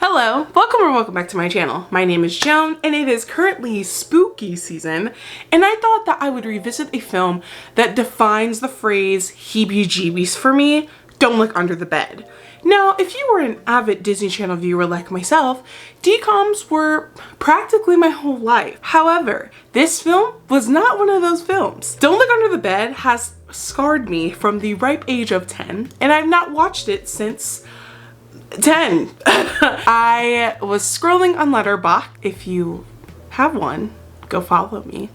Hello, welcome back to my channel. My name is Joan and it is currently spooky season, and I thought that I would revisit a film that defines the phrase heebie-jeebies for me: don't look under the bed. Now, if you were an avid Disney Channel viewer like myself, DComs were practically my whole life. However, this film was not one of those films. Don't Look Under the Bed has scarred me from the ripe age of 10, and I've not watched it since 10. I was scrolling on Letterboxd. If you have one, go follow me.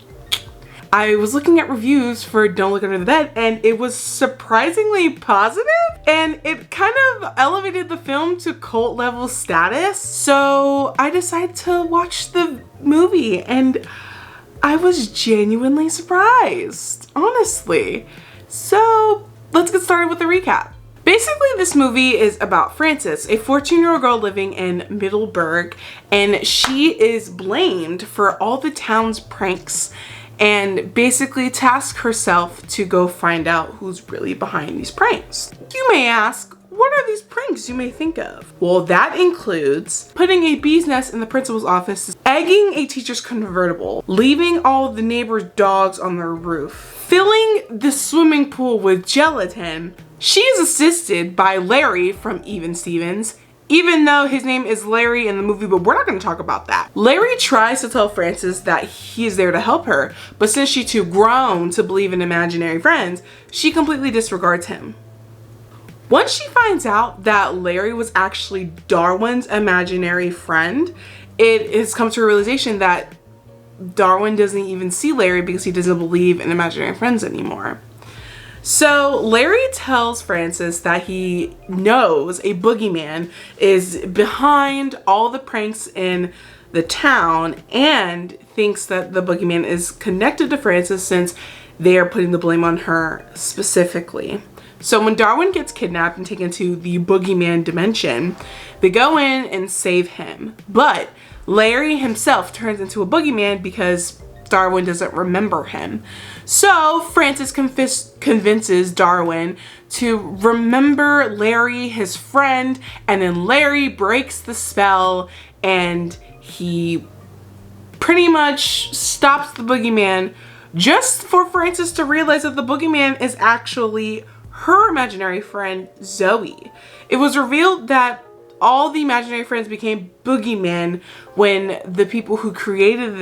I was looking at reviews for Don't Look Under the Bed, and it was surprisingly positive, and it kind of elevated the film to cult level status. So I decided to watch the movie, and I was genuinely surprised, honestly. So let's get started with the recap. Basically, this movie is about Frances, a 14-year-old girl living in Middleburg, and she is blamed for all the town's pranks and basically tasks herself to go find out who's really behind these pranks. You may ask, what are these pranks you may think of? Well, that includes putting a bee's nest in the principal's office, egging a teacher's convertible, leaving all the neighbors' dogs on their roof, filling the swimming pool with gelatin. She is assisted by Larry from Even Stevens, even though his name is Larry in the movie, but we're not going to talk about that. Larry tries to tell Frances that he is there to help her, but since she's too grown to believe in imaginary friends, she completely disregards him. Once she finds out that Larry was actually Darwin's imaginary friend, it has come to a realization that Darwin doesn't even see Larry because he doesn't believe in imaginary friends anymore. So Larry tells Frances that he knows a boogeyman is behind all the pranks in the town and thinks that the boogeyman is connected to Frances since they are putting the blame on her specifically. So when Darwin gets kidnapped and taken to the boogeyman dimension, they go in and save him. But Larry himself turns into a boogeyman because Darwin doesn't remember him. So Frances convinces Darwin to remember Larry, his friend, and then Larry breaks the spell and he pretty much stops the boogeyman, just for Frances to realize that the boogeyman is actually her imaginary friend, Zoe. It was revealed that all the imaginary friends became boogeymen when the people who created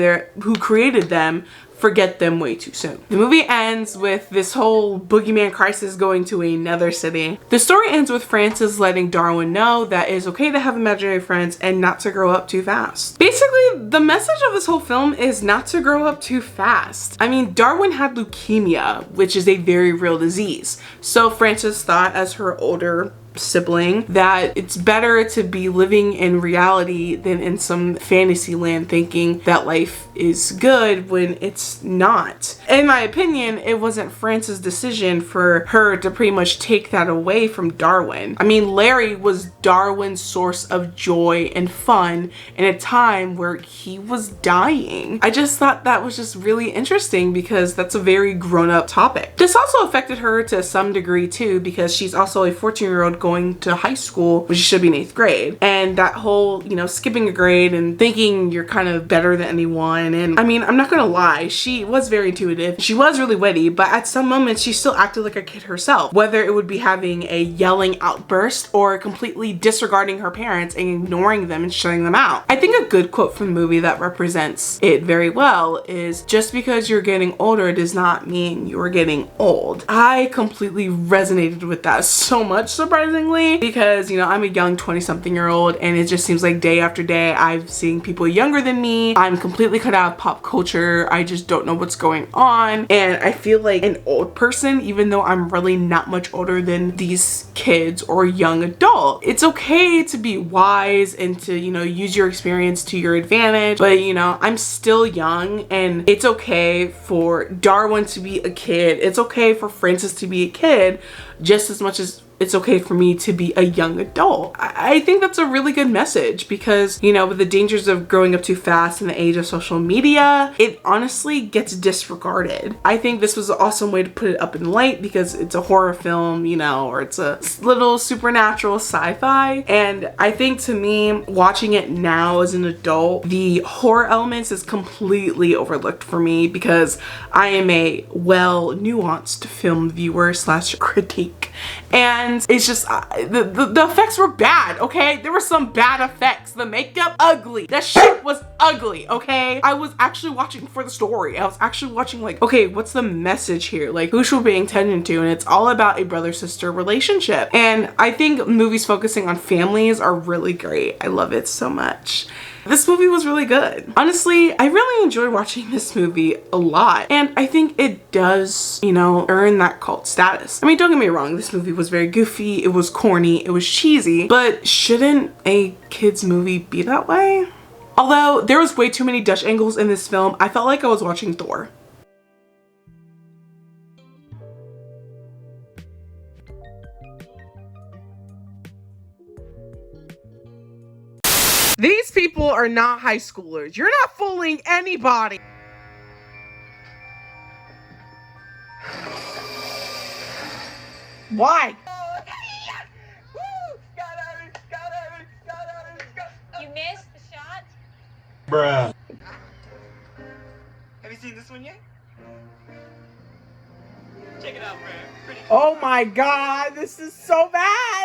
them forget them way too soon. The movie ends with this whole boogeyman crisis going to another city. The story ends with Frances letting Darwin know that it is okay to have imaginary friends and not to grow up too fast. Basically, the message of this whole film is not to grow up too fast. I mean, Darwin had leukemia, which is a very real disease. So Frances thought, as her older sibling, that it's better to be living in reality than in some fantasy land thinking that life is good when it's not. In my opinion, it wasn't Frances' decision for her to pretty much take that away from Darwin. I mean, Larry was Darwin's source of joy and fun in a time where he was dying. I just thought that was just really interesting because that's a very grown-up topic. This also affected her to some degree too, because she's also a 14-year-old going to high school when she should be in 8th grade. And that whole, skipping a grade and thinking you're kind of better than anyone. And I mean, I'm not gonna lie, she was very intuitive. She was really witty, but at some moments she still acted like a kid herself, whether it would be having a yelling outburst or completely disregarding her parents and ignoring them and shutting them out. I think a good quote from the movie that represents it very well is, just because you're getting older does not mean you're getting old. I completely resonated with that so much, surprisingly, because I'm a young 20-something-year-old and it just seems like day after day I've seen people younger than me. I'm completely cut out of pop culture. I just don't know what's going on, and I feel like an old person, even though I'm really not much older than these kids or young adult. It's okay to be wise and to use your experience to your advantage, but I'm still young, and it's okay for Darwin to be a kid. It's okay for Frances to be a kid just as much as it's okay for me to be a young adult. I think that's a really good message because, you know, with the dangers of growing up too fast in the age of social media, it honestly gets disregarded. I think this was an awesome way to put it up in light because it's a horror film, you know, or it's a little supernatural sci-fi. And I think to me, watching it now as an adult, the horror elements is completely overlooked for me because I am a well nuanced film viewer slash critique. And it's just, the effects were bad, okay? There were some bad effects. The makeup, ugly. That shit was ugly, okay? I was actually watching for the story. I was actually watching like, okay, what's the message here? Like, who should we be paying attention to? And it's all about a brother-sister relationship. And I think movies focusing on families are really great. I love it so much. This movie was really good. Honestly, I really enjoy watching this movie a lot. And I think it does, you know, earn that cult status. I mean, don't get me wrong, this movie was very goofy, it was corny, it was cheesy, but shouldn't a kid's movie be that way? Although there was way too many Dutch angles in this film, I felt like I was watching Thor. These people are not high schoolers. You're not fooling anybody. Why? You missed the shot? Bruh. Have you seen this one yet? Check it out, man. Pretty cool. Oh my God, this is so bad.